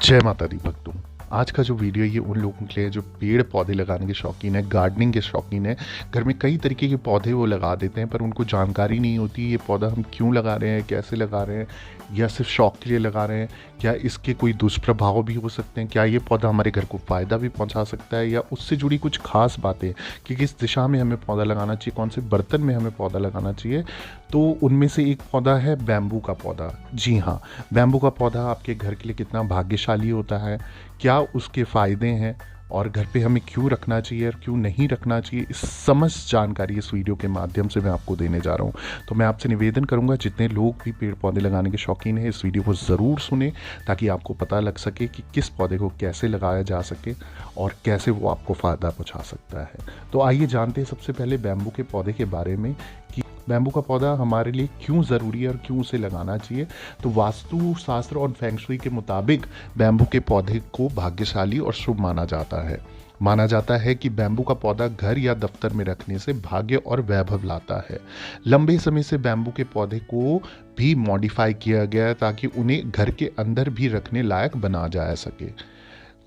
जय माता दी भक्तों। आज का जो वीडियो ये उन लोगों के लिए है जो पेड़ पौधे लगाने के शौकीन है, गार्डनिंग के शौकीन है। घर में कई तरीके के पौधे वो लगा देते हैं पर उनको जानकारी नहीं होती ये पौधा हम क्यों लगा रहे हैं, कैसे लगा रहे हैं, या सिर्फ शौक के लिए लगा रहे हैं। क्या इसके कोई दुष्प्रभाव भी हो सकते हैं, क्या ये पौधा हमारे घर को फ़ायदा भी पहुंचा सकता है, या उससे जुड़ी कुछ खास बातें कि किस दिशा में हमें पौधा लगाना चाहिए, कौन से बर्तन में हमें पौधा लगाना चाहिए। तो उनमें से एक पौधा है बैम्बू का पौधा। जी हाँ, बैम्बू का पौधा आपके घर के लिए कितना भाग्यशाली होता है, क्या उसके फ़ायदे हैं और घर पे हमें क्यों रखना चाहिए और क्यों नहीं रखना चाहिए, इस समस्त जानकारी इस वीडियो के माध्यम से मैं आपको देने जा रहा हूँ। तो मैं आपसे निवेदन करूँगा जितने लोग भी पेड़ पौधे लगाने के शौकीन हैं इस वीडियो को ज़रूर सुने, ताकि आपको पता लग सके कि किस पौधे को कैसे लगाया जा सके और कैसे वो आपको फ़ायदा पहुँचा सकता है। तो आइए जानते हैं सबसे पहले बैम्बू के पौधे के बारे में कि बैम्बू का पौधा हमारे लिए क्यों ज़रूरी है और क्यों उसे लगाना चाहिए। तो वास्तु शास्त्र और फेंग शुई के मुताबिक बैम्बू के पौधे को भाग्यशाली और शुभ माना जाता है। माना जाता है कि बैम्बू का पौधा घर या दफ्तर में रखने से भाग्य और वैभव लाता है। लंबे समय से बैम्बू के पौधे को भी मॉडिफाई किया गया है ताकि उन्हें घर के अंदर भी रखने लायक बना जा सके।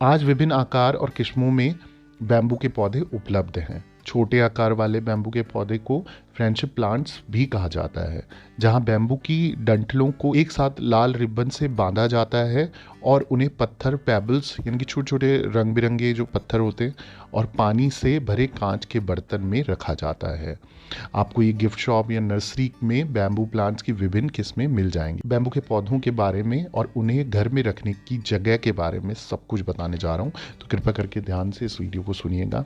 आज विभिन्न आकार और किस्मों में बैम्बू के पौधे उपलब्ध हैं। छोटे आकार वाले बैम्बू के पौधे को फ्रेंडशिप प्लांट्स भी कहा जाता है, जहां बैम्बू की डंठलों को एक साथ लाल रिबन से बांधा जाता है और उन्हें पत्थर पेबल्स यानी कि छोटे छोटे रंग बिरंगे जो पत्थर होते हैं और पानी से भरे कांच के बर्तन में रखा जाता है। आपको ये गिफ्ट शॉप या नर्सरी में बैम्बू प्लांट्स की विभिन्न किस्में मिल जाएंगी। बैम्बू के पौधों के बारे में और उन्हें घर में रखने की जगह के बारे में सब कुछ बताने जा रहा हूँ, तो कृपया करके ध्यान से इस वीडियो को सुनिएगा।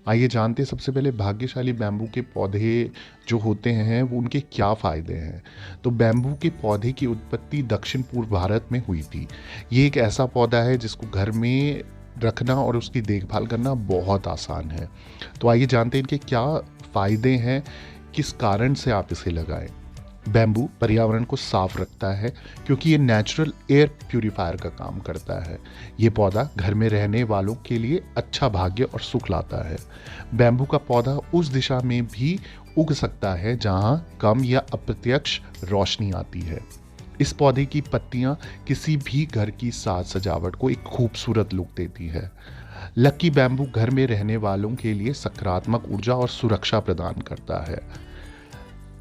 आइए जानते हैं सबसे पहले भाग्यशाली बैम्बू के पौधे जो होते हैं वो उनके क्या फ़ायदे हैं। तो बैम्बू के पौधे की उत्पत्ति दक्षिण पूर्व भारत में हुई थी। ये एक ऐसा पौधा है जिसको घर में रखना और उसकी देखभाल करना बहुत आसान है। तो आइए जानते हैं इनके क्या फ़ायदे हैं, किस कारण से आप इसे लगाएं। बैम्बू पर्यावरण को साफ रखता है क्योंकि ये नेचुरल एयर प्यूरिफायर का काम करता है। ये पौधा घर में रहने वालों के लिए अच्छा भाग्य और सुख लाता है। बैम्बू का पौधा उस दिशा में भी उग सकता है जहां कम या अप्रत्यक्ष रोशनी आती है। इस पौधे की पत्तियां किसी भी घर की साज सजावट को एक खूबसूरत लुक देती है। लकी बैम्बू घर में रहने वालों के लिए सकारात्मक ऊर्जा और सुरक्षा प्रदान करता है।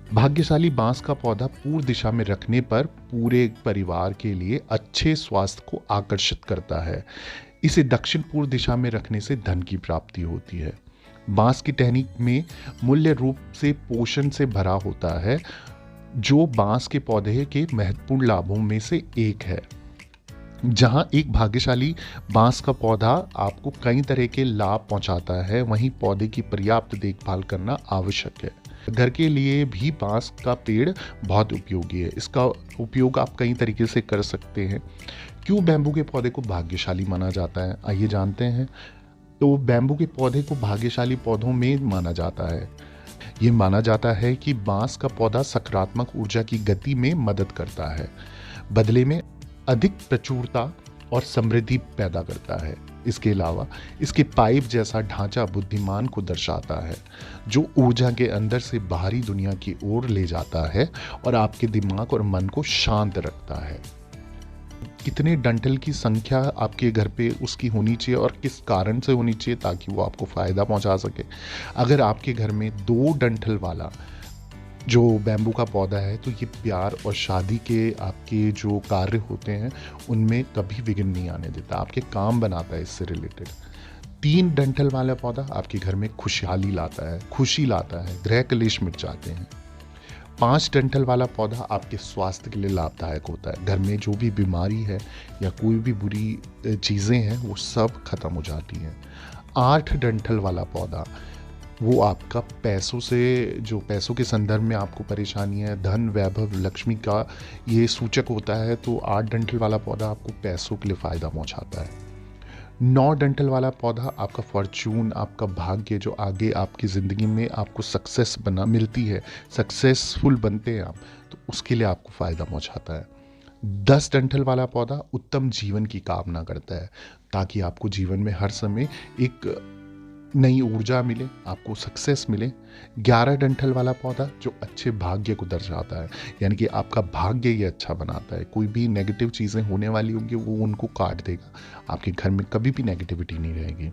भाग्यशाली बांस का पौधा पूर्व दिशा में रखने पर पूरे परिवार के लिए अच्छे स्वास्थ्य को आकर्षित करता है। इसे दक्षिण पूर्व दिशा में रखने से धन की प्राप्ति होती है। बांस की टहनी में मूल्य रूप से पोषण से भरा होता है, जो बांस के पौधे के महत्वपूर्ण लाभों में से एक है। जहां एक भाग्यशाली बांस का पौधा आपको कई तरह के लाभ पहुंचाता है, वहीं पौधे की पर्याप्त देखभाल करना आवश्यक है। घर के लिए भी बांस का पेड़ बहुत उपयोगी है। इसका उपयोग आप कई तरीके से कर सकते हैं। क्यों बैम्बू के पौधे को भाग्यशाली माना जाता है, आइए जानते हैं। तो बैम्बू के पौधे को भाग्यशाली पौधों में माना जाता है। ये माना जाता है कि बांस का पौधा सकारात्मक ऊर्जा की गति में मदद करता है, बदले में अधिक प्रचुरता और समृद्धि पैदा करता है। इसके अलावा इसके पाइप जैसा ढांचा बुद्धिमान को दर्शाता है, जो ऊर्जा के अंदर से बाहरी दुनिया की ओर ले जाता है और आपके दिमाग और मन को शांत रखता है। कितने डंठल की संख्या आपके घर पे उसकी होनी चाहिए और किस कारण से होनी चाहिए ताकि वो आपको फ़ायदा पहुंचा सके। अगर आपके घर में 2 डंठल वाला जो बैम्बू का पौधा है तो ये प्यार और शादी के आपके जो कार्य होते हैं उनमें कभी विघ्न नहीं आने देता, आपके काम बनाता है इससे रिलेटेड। 3 डंठल वाला पौधा आपके घर में खुशहाली लाता है, खुशी लाता है, ग्रह क्लेश मिट जाते हैं। 5 डंठल वाला पौधा आपके स्वास्थ्य के लिए लाभदायक होता है। घर में जो भी बीमारी है या कोई भी बुरी चीज़ें हैं वो सब खत्म हो जाती हैं। 8 डंठल वाला पौधा वो आपका पैसों से, जो पैसों के संदर्भ में आपको परेशानी है, धन वैभव लक्ष्मी का ये सूचक होता है, तो 8 डंठल वाला पौधा आपको पैसों के लिए फ़ायदा पहुंचाता है। 9 डंठल वाला पौधा आपका फॉर्चून, आपका भाग्य, जो आगे आपकी ज़िंदगी में आपको सक्सेस बना मिलती है, सक्सेसफुल बनते हैं आप, तो उसके लिए आपको फ़ायदा पहुंचाता है। 10 डंठल वाला पौधा उत्तम जीवन की कामना करता है, ताकि आपको जीवन में हर समय एक नई ऊर्जा मिले, आपको सक्सेस मिले। 11 डंठल वाला पौधा जो अच्छे भाग्य को दर्शाता है, यानी कि आपका भाग्य ये अच्छा बनाता है। कोई भी नेगेटिव चीज़ें होने वाली होंगी वो उनको काट देगा, आपके घर में कभी भी नेगेटिविटी नहीं रहेगी।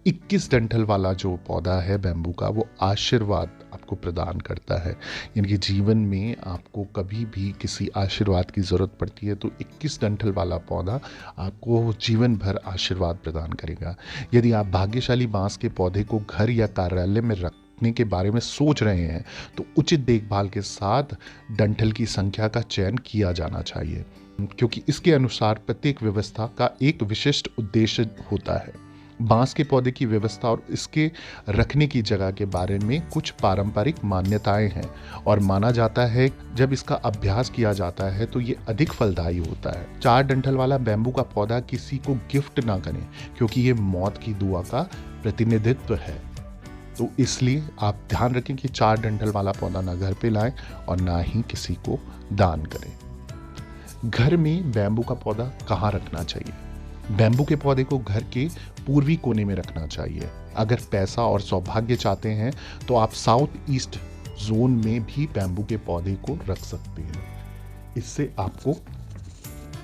21 डंठल वाला जो पौधा है बैम्बू का, वो आशीर्वाद आपको प्रदान करता है, यानी कि जीवन में आपको कभी भी किसी आशीर्वाद की ज़रूरत पड़ती है तो 21 डंठल वाला पौधा आपको जीवन भर आशीर्वाद प्रदान करेगा। यदि आप भाग्यशाली बांस के पौधे को घर या कार्यालय में रखने के बारे में सोच रहे हैं तो उचित देखभाल के साथ डंठल की संख्या का चयन किया जाना चाहिए, क्योंकि इसके अनुसार प्रत्येक व्यवस्था का एक विशिष्ट उद्देश्य होता है। बांस के पौधे की व्यवस्था और इसके रखने की जगह के बारे में कुछ पारंपरिक मान्यताएं हैं और माना जाता है जब इसका अभ्यास किया जाता है तो ये अधिक फलदायी होता है। 4 डंठल वाला बैम्बू का पौधा किसी को गिफ्ट ना करें, क्योंकि ये मौत की दुआ का प्रतिनिधित्व है। तो इसलिए आप ध्यान रखें कि 4 डंठल वाला पौधा ना घर पे लाएं और ना ही किसी को दान करें। घर में बैम्बू का पौधा कहाँ रखना चाहिए? बैम्बू के पौधे को घर के पूर्वी कोने में रखना चाहिए। अगर पैसा और सौभाग्य चाहते हैं तो आप साउथ ईस्ट जोन में भी बैम्बू के पौधे को रख सकते हैं। इससे आपको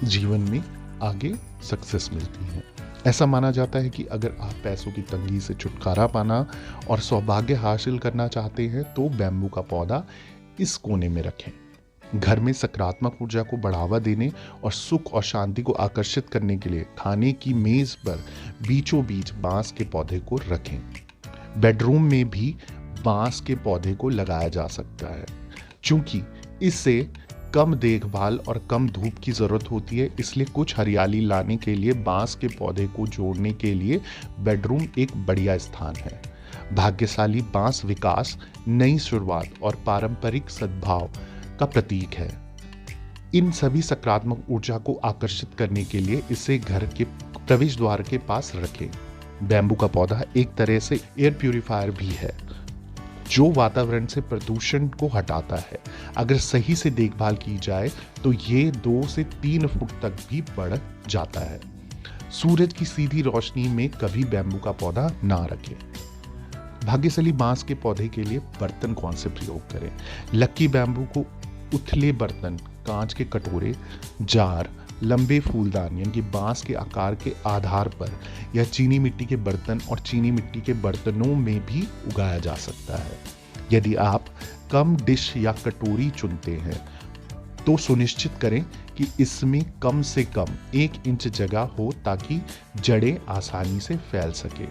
जीवन में आगे सक्सेस मिलती है। ऐसा माना जाता है कि अगर आप पैसों की तंगी से छुटकारा पाना और सौभाग्य हासिल करना चाहते हैं तो बैम्बू का पौधा इस कोने में रखें। घर में सकारात्मक ऊर्जा को बढ़ावा देने और सुख और शांति को आकर्षित करने के लिए खाने की मेज पर बीचों बीच बांस के पौधे को रखें। बेडरूम में भी बांस के पौधे को लगाया जा सकता है। चूंकि इससे कम देखभाल और कम धूप की जरूरत होती है, इसलिए कुछ हरियाली लाने के लिए बांस के पौधे को जोड़ने के लिए बेडरूम एक बढ़िया स्थान है। भाग्यशाली बांस विकास, नई शुरुआत और पारंपरिक सद्भाव का प्रतीक है। इन सभी सकारात्मक ऊर्जा को आकर्षित करने के लिए इसे घर के प्रवेश द्वार के पास रखें। बैम्बू का पौधा एक तरह से एयर प्यूरिफायर भी है जो वातावरण से प्रदूषण को हटाता है। अगर सही से देखभाल की जाए तो ये 2 से 3 फुट तक भी बढ़ जाता है। सूरज की सीधी रोशनी में कभी बैम्बू का पौधा ना रखें। भाग्यशाली बांस के पौधे के लिए बर्तन कौन से प्रयोग करें? लक्की बैम्बू को उथले बर्तन, कांच के कटोरे, जार, लंबे फूलदान यानी कि बांस के आकार के आधार पर या चीनी मिट्टी के बर्तन और चीनी मिट्टी के बर्तनों में भी उगाया जा सकता है। यदि आप कम डिश या कटोरी चुनते हैं तो सुनिश्चित करें कि इसमें कम से कम 1 इंच जगह हो ताकि जड़ें आसानी से फैल सके।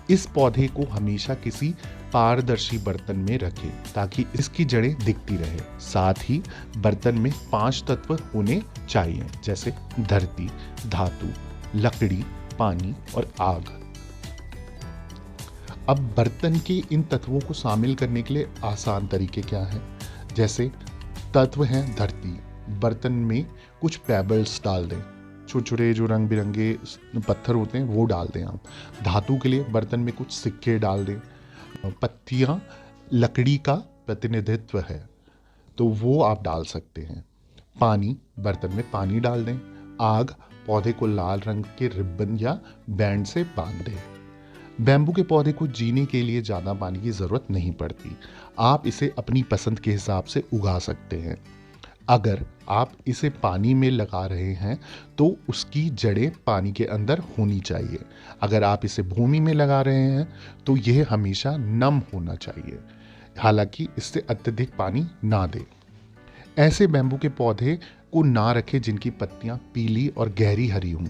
इस पौधे को हमेशा किसी पारदर्शी बर्तन में रखें ताकि इसकी जड़ें दिखती रहे। साथ ही बर्तन में 5 तत्व होने चाहिए, जैसे धरती, धातु, लकड़ी, पानी और आग। अब बर्तन के इन तत्वों को शामिल करने के लिए आसान तरीके क्या हैं? जैसे तत्व हैं धरती, बर्तन में कुछ पेबल्स डाल दें, छोटे जो रंग बिरंगे पत्थर होते हैं वो डाल दें आप। धातु के लिए बर्तन में कुछ सिक्के डाल दें। पत्तियां लकड़ी का प्रतिनिधित्व है तो वो आप डाल सकते हैं। पानी, बर्तन में पानी डाल दें। आग, पौधे को लाल रंग के रिबन या बैंड से बांध दें। बैम्बू के पौधे को जीने के लिए ज़्यादा पानी की ज़रूरत नहीं पड़ती। आप इसे अपनी पसंद के हिसाब से उगा सकते हैं। अगर आप इसे पानी में लगा रहे हैं तो उसकी जड़ें पानी के अंदर होनी चाहिए। अगर आप इसे भूमि में लगा रहे हैं तो यह हमेशा नम होना चाहिए, हालांकि इससे अत्यधिक पानी ना दें। ऐसे बैम्बू के पौधे को ना रखें जिनकी पत्तियां पीली और गहरी हरी हों।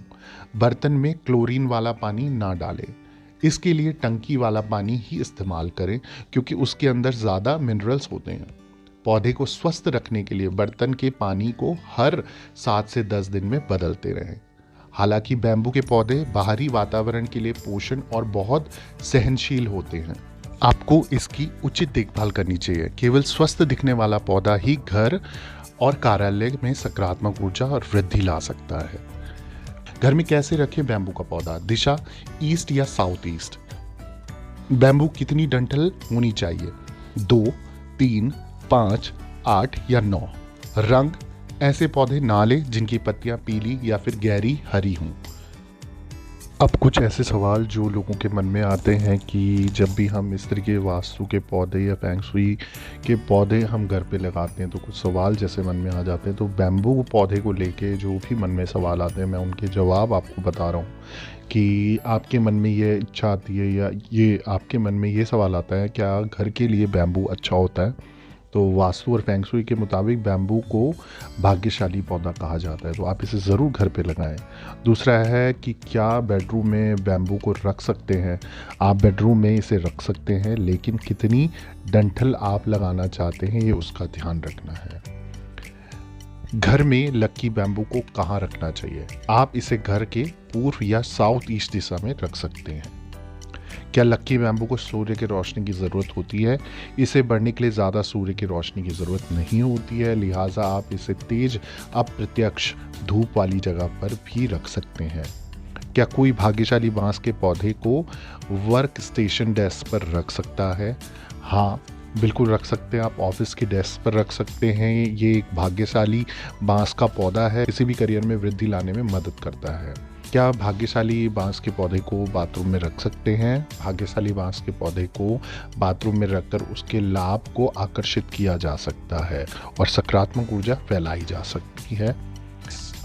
बर्तन में क्लोरीन वाला पानी ना डालें। इसके लिए टंकी वाला पानी ही इस्तेमाल करें क्योंकि उसके अंदर ज़्यादा मिनरल्स होते हैं। पौधे को स्वस्थ रखने के लिए बर्तन के पानी को हर 7 से 10 दिन में बदलते रहें। हालांकि बैम्बू के पौधे बाहरी वातावरण के लिए पोषण और बहुत सहनशील होते हैं। आपको इसकी उचित देखभाल करनी चाहिए। केवल स्वस्थ दिखने वाला पौधा ही घर और कार्यालय में सकारात्मक ऊर्जा और वृद्धि ला सकता है। घर में कैसे रखें बैम्बू का पौधा? दिशा ईस्ट या साउथ ईस्ट। बैम्बू कितनी डंठल होनी चाहिए? 2, 3, 5, 8 या 9। रंग, ऐसे पौधे ना लें जिनकी पत्तियां पीली या फिर गहरी हरी हों। अब कुछ ऐसे सवाल जो लोगों के मन में आते हैं कि जब भी हम इस तरह के वास्तु के पौधे या फेंग शुई के पौधे हम घर पे लगाते हैं तो कुछ सवाल जैसे मन में आ जाते हैं। तो बैम्बू पौधे को लेके जो भी मन में सवाल आते हैं मैं उनके जवाब आपको बता रहा हूँ कि आपके मन में ये इच्छा आती है या ये आपके मन में ये सवाल आता है क्या घर के लिए बैम्बू अच्छा होता है। तो वास्तु और फेंग शुई के मुताबिक बैम्बू को भाग्यशाली पौधा कहा जाता है, तो आप इसे ज़रूर घर पे लगाएं। दूसरा है कि क्या बेडरूम में बैम्बू को रख सकते हैं। आप बेडरूम में इसे रख सकते हैं, लेकिन कितनी डंठल आप लगाना चाहते हैं ये उसका ध्यान रखना है। घर में लक्की बैम्बू को कहाँ रखना चाहिए। आप इसे घर के पूर्व या साउथ ईस्ट दिशा में रख सकते हैं। क्या लक्की बैम्बू को सूर्य की रोशनी की ज़रूरत होती है। इसे बढ़ने के लिए ज़्यादा सूर्य की रोशनी की ज़रूरत नहीं होती है, लिहाजा आप इसे तेज अप्रत्यक्ष धूप वाली जगह पर भी रख सकते हैं। क्या कोई भाग्यशाली बांस के पौधे को वर्क स्टेशन डेस्क पर रख सकता है। हाँ, बिल्कुल रख सकते हैं। आप ऑफिस की डेस्क पर रख सकते हैं। ये एक भाग्यशाली बांस का पौधा है, किसी भी करियर में वृद्धि लाने में मदद करता है। क्या भाग्यशाली बांस के पौधे को बाथरूम में रख सकते हैं। भाग्यशाली बांस के पौधे को बाथरूम में रखकर उसके लाभ को आकर्षित किया जा सकता है और सकारात्मक ऊर्जा फैलाई जा सकती है।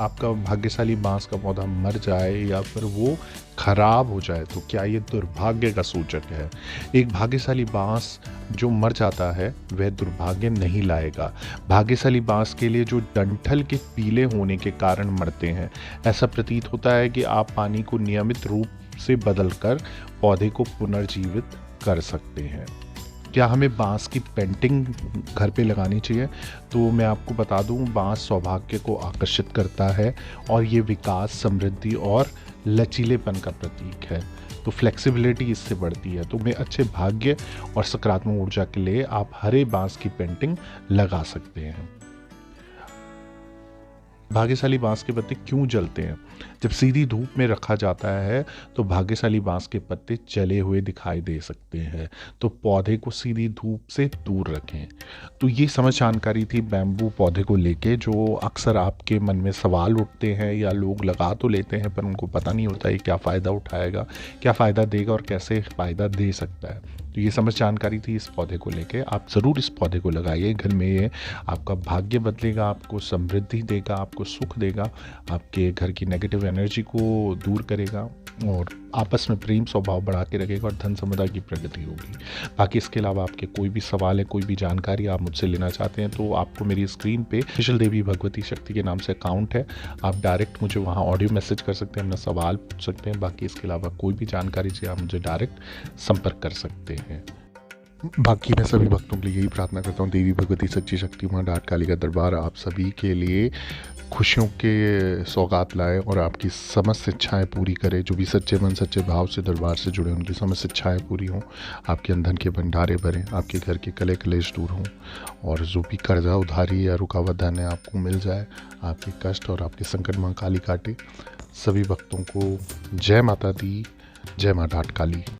आपका भाग्यशाली बांस का पौधा मर जाए या फिर वो खराब हो जाए तो क्या ये दुर्भाग्य का सूचक है। एक भाग्यशाली बांस जो मर जाता है वह दुर्भाग्य नहीं लाएगा। भाग्यशाली बांस के लिए जो डंठल के पीले होने के कारण मरते हैं, ऐसा प्रतीत होता है कि आप पानी को नियमित रूप से बदलकर पौधे को पुनर्जीवित कर सकते हैं। क्या हमें बांस की पेंटिंग घर पे लगानी चाहिए। तो मैं आपको बता दूं, बांस सौभाग्य को आकर्षित करता है और ये विकास, समृद्धि और लचीलेपन का प्रतीक है। तो फ्लेक्सिबिलिटी इससे बढ़ती है। तो मैं अच्छे भाग्य और सकारात्मक ऊर्जा के लिए आप हरे बांस की पेंटिंग लगा सकते हैं। भाग्यशाली बांस के पत्ते क्यों जलते हैं। जब सीधी धूप में रखा जाता है तो भाग्यशाली बांस के पत्ते जले हुए दिखाई दे सकते हैं, तो पौधे को सीधी धूप से दूर रखें। तो ये समझ जानकारी थी बैम्बू पौधे को लेके, जो अक्सर आपके मन में सवाल उठते हैं या लोग लगा तो लेते हैं पर उनको पता नहीं होता है क्या फ़ायदा उठाएगा, क्या फ़ायदा देगा और कैसे फ़ायदा दे सकता है। तो ये समझ जानकारी थी इस पौधे को लेके। आप ज़रूर इस पौधे को लगाइए घर में। ये आपका भाग्य बदलेगा, आपको समृद्धि देगा, आपको सुख देगा, आपके घर की नेगेटिव एनर्जी को दूर करेगा और आपस में प्रेम स्वभाव बढ़ा के रखेगा और धन संपदा की प्रगति होगी। बाकी इसके अलावा आपके कोई भी सवाल है, कोई भी जानकारी आप मुझसे लेना चाहते हैं तो आपको मेरी स्क्रीन पे ऑफिशियल देवी भगवती शक्ति के नाम से अकाउंट है, आप डायरेक्ट मुझे वहाँ ऑडियो मैसेज कर सकते हैं, अपना सवाल पूछ सकते हैं। बाकी इसके अलावा कोई भी जानकारी चाहिए आप मुझे डायरेक्ट संपर्क कर सकते हैं। बाकी मैं सभी भक्तों के लिए यही प्रार्थना करता हूँ, देवी भगवती सच्ची शक्ति माँ डाट काली का दरबार आप सभी के लिए खुशियों के सौगात लाए और आपकी समस्त इच्छाएं पूरी करे। जो भी सच्चे मन सच्चे भाव से दरबार से जुड़े उनकी समस्त इच्छाएं पूरी हों, आपके अंधन के भंडारे भरें, आपके घर के कले कलेश दूर हों और जो भी कर्जा उधारी या रुकावट धन है आपको मिल जाए, आपके कष्ट और आपके संकट माँ काली काटे। सभी भक्तों को जय माता दी, जय माँ डाट काली।